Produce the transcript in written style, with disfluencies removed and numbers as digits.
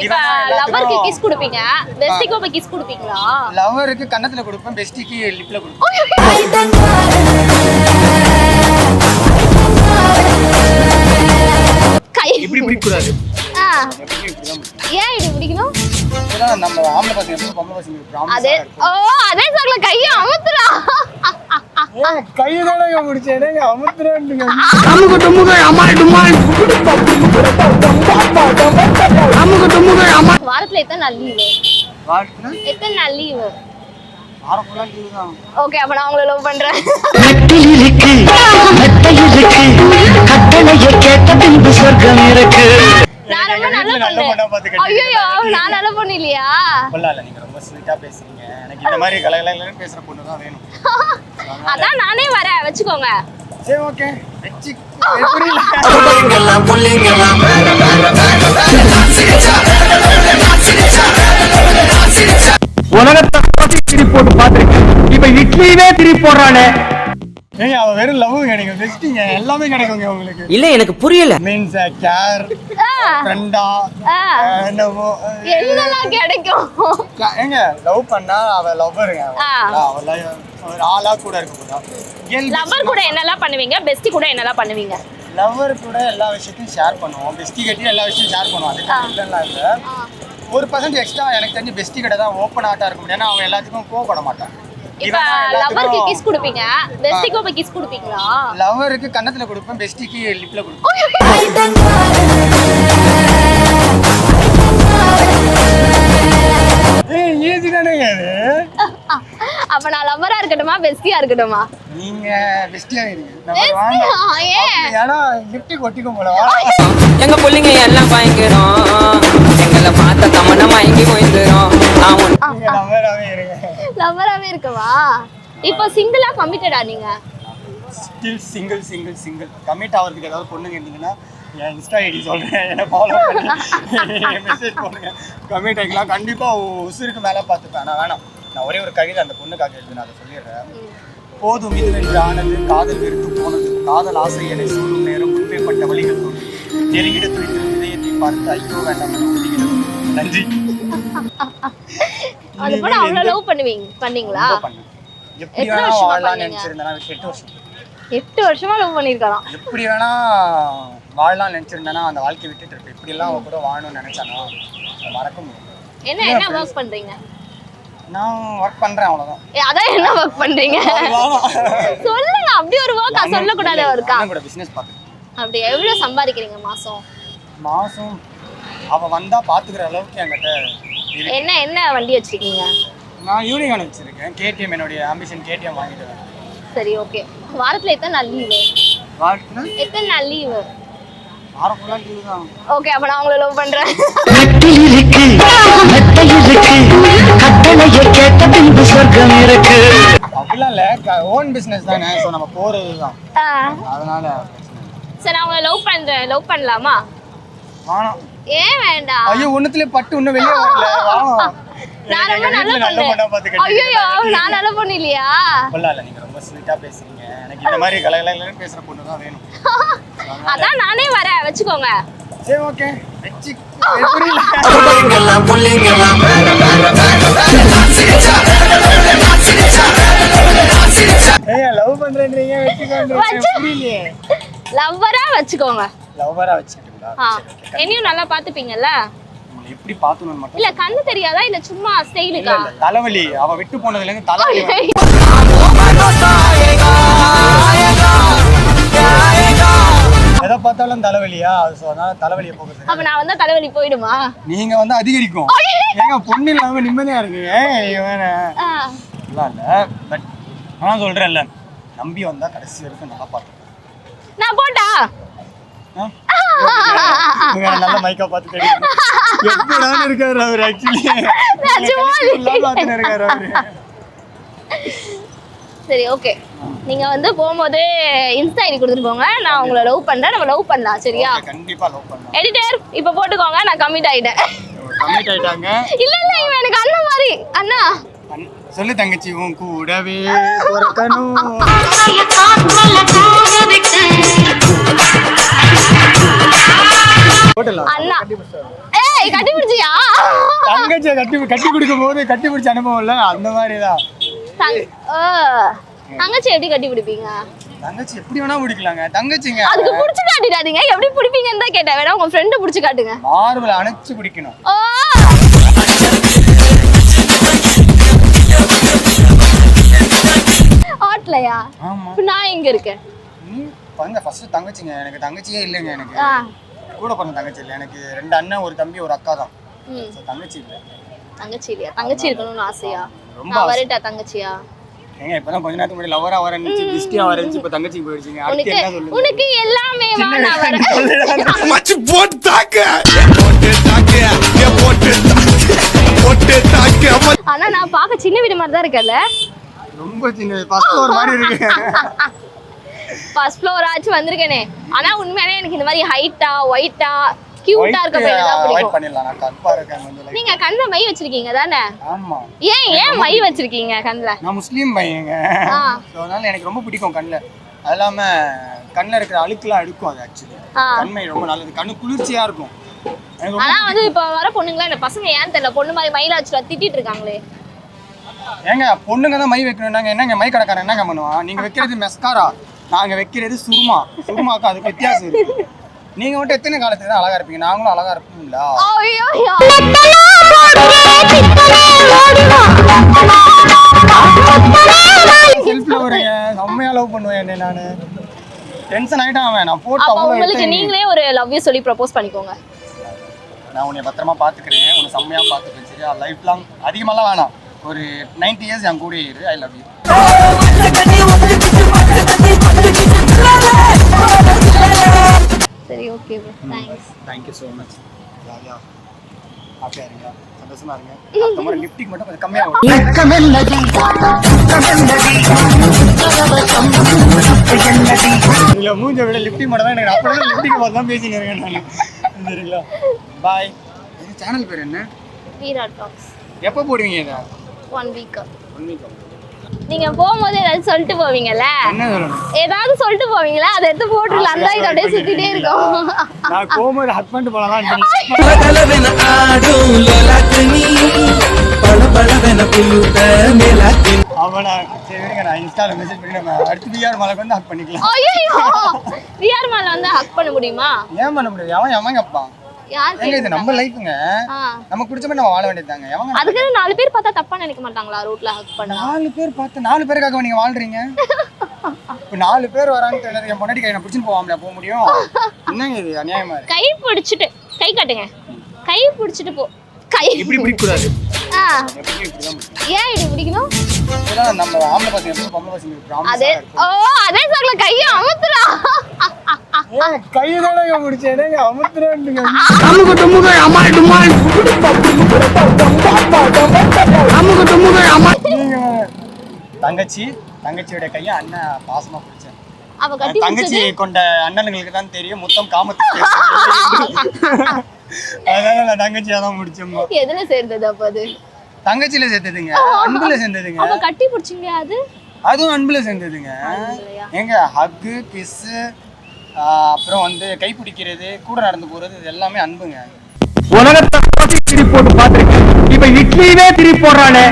இப்ப லவருக்கு கிஸ் கொடுப்பீங்க, பெஸ்டிக்கு போய் கிஸ் கொடுப்பீங்களா? லவருக்கு கன்னத்துல கொடுப்பேன், பெஸ்டிக்கு லிப்ல கொடுப்பேன். இப்படி பிடிக்க கூடாது. ஏன் இப்படி பிடிக்கணும்? நம்ம ஆம்பளை பசங்க பொம்பளை பசங்க அதே அதே சாக்ல கையை அமுத்துறா. கையை தானே முடிச்சேன் அமுத்துறேன். வாரத்துல எத்தனை நாள் லீவு? எத்தனை நாள் லீவு? ஓகே, அப்ப நான் உங்களை லவ் பண்றேன். நான் ரொம்ப நல்ல பொண்ணு. ஐயோ, நான் நல்ல பொண்ணு இல்லையா? நீங்க ரொம்ப ஸ்வீட்டா பேசுறீங்க. எனக்கு இந்த மாதிரி கலகலன்னு பேசுற பொண்ணு தான் வேணும். அதான் நானே வரேன், வெச்சுக்கோங்க. சரி, ஓகே. வெச்சி உலகத்தை திரி போட்டு பாத்திருக்கேன். இப்ப இட்லியே திரி போடுறானே. ஏய், அவ வெறும் லவ்ங்க, நீங்க பெஸ்டிங்க, எல்லாமே கிடைக்குங்க உங்களுக்கு. இல்ல, எனக்கு புரியல. மீன்ஸ் கேர், ஃப்ரெண்டா, என்னமோ என்னெல்லாம் கிடைக்கும். ஏங்க லவ் பண்ணா அவ லவ்வருங்க. அவ ஒரு ஆளா கூட இருக்க போறா. லவர் கூட என்னெல்லாம் பண்ணுவீங்க? பெஸ்டி கூட என்னெல்லாம் பண்ணுவீங்க? லவர் கூட எல்லா விஷயத்தையும் ஷேர் பண்ணுவோம். பெஸ்டி கிட்ட எல்லா விஷயத்தையும் ஷேர் பண்ணுவோம். அதுக்கு இல்ல 1% எக்ஸ்ட்ரா எனக்கு தெரிஞ்சு பெஸ்டி கிட்ட தான் ஓப்பன் ஆட்டா இருக்க முடியும். ஏன்னா அவன் எல்லாத்துக்கும் கோவப்பட மாட்டான். இப்ப லவருக்கு கிஸ் கொடுப்பீங்க, பெஸ்டிக்கு போய் கிஸ் கொடுப்பீங்களா? லவருக்கு கன்னத்துல கொடுப்பேன், பெஸ்டிக்கு லிப்ல கொடுப்பேன். ஈஸி தானேங்க அது. அப்ப நான் லவரா இருக்கட்டுமா, பெஸ்டியா இருக்கட்டுமா? நீங்க பெஸ்டியா இருங்க. ஏன்னா லிப்ட் கொட்டிக்கும் போல. எங்க புள்ளிங்க எல்லாம் பயங்கரம், எங்களை பார்த்த தமன மயங்கி போயிடுறோம். லவராவே இருங்க. லவராவே இருக்கவா? இப்போ சிங்கிளா கமிட்டடா நீங்க? Still single. கமிட் ஆகிறதுக்கு ஏதாவது பொண்ணுங்க இருந்தீங்கன்னா என் இன்ஸ்டா ஐடி சொல்கிறேன், என்னை ஃபாலோ பண்ணி மெசேஜ் பண்ணுங்க. கமிட் ஆகிக்கலாம். கண்டிப்பாக உசுருக்கு மேலே பார்த்துப்பேன். நான் வேணாம், நான் ஒரே ஒரு கவிதை அந்த பொண்ணுக்காக எழுதுனேன், அதை சொல்லிடுறேன். போதும் இது என்று ஆனது, காதல் வெறுத்து போனது, காதல் ஆசை என சூடும் நேரம் முன்பேற்பட்ட வழிகள் தோணும், நெருங்கிட துடித்து இதயத்தை பார்த்து ஐயோ வேண்டாம் என ஒதுங்கிடும். நன்றி. அது கூட அவ்வளவு லவ் பண்ணீங்களா? எப்படி வேணா வாழலாம் நினைச்சிருந்தேன். 8 வருஷம். 8 வருஷமா லவ் பண்ணிருக்கலாம். எப்படி வேணா வாழலாம் நினைச்சிருந்தேன்னா அந்த வாழ்க்கையை விட்டுட்டு இருப்பேன். இப்படி எல்லாம் அவ கூட வாழணும்னு நினைச்சானா மறக்க முடியும். என்ன ஒர்க் பண்றீங்க? நான் ஒர்க் பண்றேன், அவ்வளவுதான். அதான் என்ன ஒர்க் பண்றீங்க சொல்லுங்க. அப்படி ஒரு ஒர்க்கா சொல்லக்கூடாது ஒர்க்கா? கூட பிசினஸ் பார்க்கறேன். அப்படி எவ்வளவு சம்பாதிக்கிறீங்க மாசம்? அவ வந்தா பாத்துக்கிற அளவுக்கு என்கிட்ட என்ன வண்டி வச்சிருக்கீங்க? நான் யூனிகான் வச்சிருக்கேன். கேடிஎம், என்னுடைய ஆம்பிஷன் கேடிஎம் வாங்கிடுவேன். சரி, ஓகே. வாரத்துல எத்தனை நாள் லீவு? வாரத்துல எத்தனை நாள் லீவு? வாரம் ஃபுல்லா லீவு தான். ஓகே, அப்ப நான் உங்களை லவ் பண்றேன். அப்படிலாம் இல்ல, ஓன் பிசினஸ் தானே. சோ நம்ம போறதுதான், அதனால சரி, நான் உங்களை லவ் பண்றேன். லவ் பண்ணலாமா? வாணாம். ஏன் வேண்டாம்? ஐயோ, ஒண்ணுத்துல பட்டு இன்னும் வெளியே வரல. வாணாம். நான் ரொம்ப நல்ல பொண்ணு. ஐயோ, நான் நல்ல பொண்ணு இல்லையா? இல்ல, நீங்க ரொம்ப ஸ்வீட்டா பேசுறீங்க. எனக்கு இந்த மாதிரி கலகலன்னு பேசுற பொண்ணு தான் வேணும். அதான் நானே வரேன், வெச்சுக்கோங்க. சரி, ஓகே. வெச்சி ஏய், லவ் பண்றேன்றீங்க, வெச்சுக்கோங்க. புரியலையே. லவ்வரா வெச்சுக்கோங்க. லவ்வரா வெச்சுக்கிட்டீங்களா? என்னையும் நல்லா பாத்துப்பீங்கல்ல? எப்படி பாத்துணும் மட்டும் இல்ல, கண்ணு தெரியாதா இல்ல சும்மா ஸ்டைலுக்கா? தலைவலி, அவ விட்டு போனதுல இருந்து தலைவலி. எதை பார்த்தாலும் தலைவலியா? அதனால தலைவலியை போகுது. அப்ப நான் வந்தா தலைவலி போயிடுமா? நீங்க வந்து அதிகரிக்கும். ஏங்க பொண்ணு இல்லாம நிம்மதியா இருக்கு. இல்ல, பட் நான் சொல்றேன்ல, நம்பி வந்தா கடைசி வரைக்கும் நல்லா பாத்து. நான் போட்டா நல்ல மைக்கா பார்த்து தெரியும். எப்படிதான் இருக்காரு அவரு? ஆக்சுவலி இருக்காரு அவரு. சரி, ஓகே. நீங்க வந்து போகும்போது இன்ஸ்டா ஐடி கொடுத்துட்டு போங்க. நான் உங்களை லவ் பண்றேன். நம்ம லவ் பண்ணலாம், சரியா? கண்டிப்பா லவ் பண்ணலாம். எடிட்டர், இப்ப போட்டுக்கோங்க. நான் கமிட் ஆயிட்டேன். கமிட் ஆயிட்டாங்க? இல்ல, இவன் எனக்கு அண்ணன் மாதிரி. அண்ணா சொல்லு தங்கச்சி, உன் கூடவே பிறக்கணும். அண்ணா ஏய் கட்டி பிடிச்சியா? தங்கச்சியை கட்டி பிடிக்கும் போது கட்டி பிடிச்ச அனுபவம் இல்ல அந்த மாதிரிதான். தங்கச்சி எப்படி கட்டி பிடிப்பீங்க? தங்கச்சி எப்படி வேணா பிடிக்கலாங்க. தங்கச்சிங்க அதுக்கு புடிச்சு காட்டிடாதீங்க. எப்படி பிடிப்பீங்கன்னு தான் கேட்டேன். வேணா உங்க ஃப்ரெண்ட் புடிச்சு காட்டுங்க. மார்பல அணைச்சு பிடிக்கணும். ஓ ஆட்லையா? ஆமா. நான் எங்க இருக்கேன்? நீ பங்க ஃபர்ஸ்ட் தங்கச்சிங்க. எனக்கு தங்கச்சியே இல்லைங்க. எனக்கு கூட பிறந்த தங்கச்சி இல்லை. எனக்கு 2 அண்ணன் ஒரு தம்பி ஒரு அக்கா தான். தங்கச்சி இல்லை. தங்கச்சி இல்லையா? தங்கச்சி இருக்கணும்னு ஆசையா? நான் வரட்டா தங்கச்சியா? ஏங்க இப்பதான் கொஞ்ச நேரத்துக்கு முன்னாடி லவரா வரேன்னு பிஸ்டியா வரேன்னு இப்ப தங்கச்சிக்கு போயிடுச்சீங்க. அடுத்து என்ன சொல்லுங்க? உனக்கு எல்லாமே வா நான் வரேன். மச்சி போட்டு தாக்க போட்டு தாக்க. ஆனா நான் பாக்க சின்ன வீடு மாதிரி தான் இருக்கல. ரொம்ப சின்ன ஃபர்ஸ்ட் ஃப்ளோர் மாதிரி இருக்கு. ஃபர்ஸ்ட் ஃப்ளோர் ஆச்சு வந்திருக்கேனே. ஆனா உண்மையாவே எனக்கு இந்த மாதிரி ஹைட்டா ஒயிட்டா கியூட்டா இருக்க பையன் தான் பிடிக்கும். வெயிட் பண்ணிடலாம். நான் கற்பா இருக்கேன் கொஞ்சம். நீங்க கண்ணுல மை வச்சிருக்கீங்க தானே? ஆமா. ஏன் மை வச்சிருக்கீங்க கண்ணுல? நான் முஸ்லீம் பையங்க. சோ அதனால எனக்கு ரொம்ப பிடிக்கும் கண்ணுல. அது இல்லாம கண்ணுல இருக்கிற அழுக்குலாம் எடுக்கும். அது ஆக்சுவலி கண்மை ரொம்ப நல்லது. கண்ணு குளிர்ச்சியா இருக்கும். ஆனா வந்து இப்ப வர பொண்ணுங்களா இந்த பசங்க ஏன் தெரியல பொண்ணு மாதிரி மயில வச்சு திட்டிட்டு இருக்காங்களே. ஏங்க பொண்ணுங்க தான் மை வைக்கணும். நாங்க என்னங்க மை கடைக்காரன் என்னங்க பண்ணுவான்? நீங்க வைக்கிறது மெஸ்காரா, நாங்க வைக்கிறது சுருமா. சுருமாக்கு அதுக்கு வித்தியாசம் இருக்கு. நீங்க மட்டும் எத்தனை காலத்துக்கு தான் அழகா இருப்பீங்க? நாங்களும் அழகா இருப்பீங்களா? செல்ஃபில வரீங்க. செம்மையா லவ் பண்ணுவேன் என்ன நானு. டென்ஷன் ஆயிட்டான் அவன். நான் போட்டு அவ்வளவு உங்களுக்கு நீங்களே ஒரு லவ் யூ சொல்லி ப்ரப்போஸ் பண்ணிக்கோங்க. நான் உன்னை பத்திரமா பாத்துக்கிறேன். உன்னை செம்மையா பாத்துக்கிறேன். சரியா? லைஃப் லாங் அதிகமாலாம் வேணாம். ஒரு 90 இயர்ஸ் என் கூட இரு. I love you. சரி okay bro. Thank you so much. ஜாலியா ஹாப்பியா இருங்க. சந்தோஷமா இருங்க. அடுத்த முறை லிஃப்டிங் மட்டும் கொஞ்சம் கம்மியா வரும். இல்ல மூஞ்ச விட லிஃப்டிங் மட்டும் தான் எனக்கு. அப்படியே லிஃப்டிங் பார்த்து தான் பேசிட்டு இருக்கேன் நான். சரிங்களா? பாய். இந்த சேனல் பேர் என்ன? வீரா டாக்ஸ். எப்போ போடுவீங்க இதை? 1 வீக். 1 வீக். நீங்க போகும்போது ஏதாவது சொல்லிட்டு போவீங்கல்ல? என்ன சொல்லணும்? ஏதாவது சொல்லிட்டு போவீங்களா? அதை எடுத்து போட்டுடலாம். அந்த இது அப்படியே சுத்திட்டே இருக்கும். நான் போகும்போது ஹக் பண்ணிட்டு போலாம். பலபலவென ஆடும் லோலாக்கினி பலபலவென புல்லுத மேலாக்கினி. அவனா சரி விடுங்க. நான் இன்ஸ்டால மெசேஜ் பண்ணி நம்ம அடுத்து விஆர் மாலுக்கு வந்து ஹக் பண்ணிக்கலாம். ஐயோ விஆர் மால்ல வந்து ஹக் பண்ண முடியுமா? ஏன் பண்ண முடியாது? அவன் கேட்பான். யார் ஏங்க இது நம்ம லைஃப்ங்க. நமக்கு பிடிச்ச மாதிரி நம்ம வாழ வேண்டியதுதாங்க. எவங்க அதுக்கு 4 பேர் பார்த்தா தப்பா நினைக்க மாட்டாங்களா ரோட்ல ஹக் பண்ணா? 4 பேர் பார்த்து 4 பேருக்காக நீங்க வாழ்றீங்க. இப்ப 4 பேர் வரான்னு தெரியாது. என் பொண்டாட்டி கை நான் பிடிச்சிட்டு போவாமல போக முடியும்? என்னங்க இது அநியாயமா இருக்கு. கை பிடிச்சிட்டு கை காட்டுங்க. கை பிடிச்சிட்டு போ. கை இப்படி பிடிக்க கூடாது. ஏன் இது பிடிக்கணும்? இதெல்லாம் நம்ம ஆம்பளை பசங்க எப்படி பொம்பளை பசங்க பிராமிஸ் அதே அதே சாக்ல கைய அமுத்துறா. கை தானங்க முடிச்சேனே அமுத்துறேன்னுங்க. அமுக டுமுக அமால் டுமால் அமுக டுமுக அமால். தங்கச்சியோட கையை அண்ணன் பாசமா பிடிச்சேன். அவ கட்டி தங்கச்சி கொண்ட அண்ணனுங்களுக்கு தான் தெரியும் முத்தம் காமத்துக்கு. அதனால நான் தங்கச்சியா தான் முடிச்சேம்மா. எதுல சேர்ந்தது அப்ப அது? தங்கச்சியில சேர்த்ததுங்க. அன்புல சேர்ந்ததுங்க. அவ கட்டி பிடிச்சிங்க அது? அதுவும் அன்புல சேர்ந்ததுங்க. எங்க ஹக்கு கிஸ் அப்புறம் வந்து கை பிடிக்கிறது கூட நடந்து போறது இது எல்லாமே அன்புங்க. உலகத்தை திருப்பி போட்டு பார்த்திருக்கேன். இப்ப இட்லியே திருப்பி போடுறானே.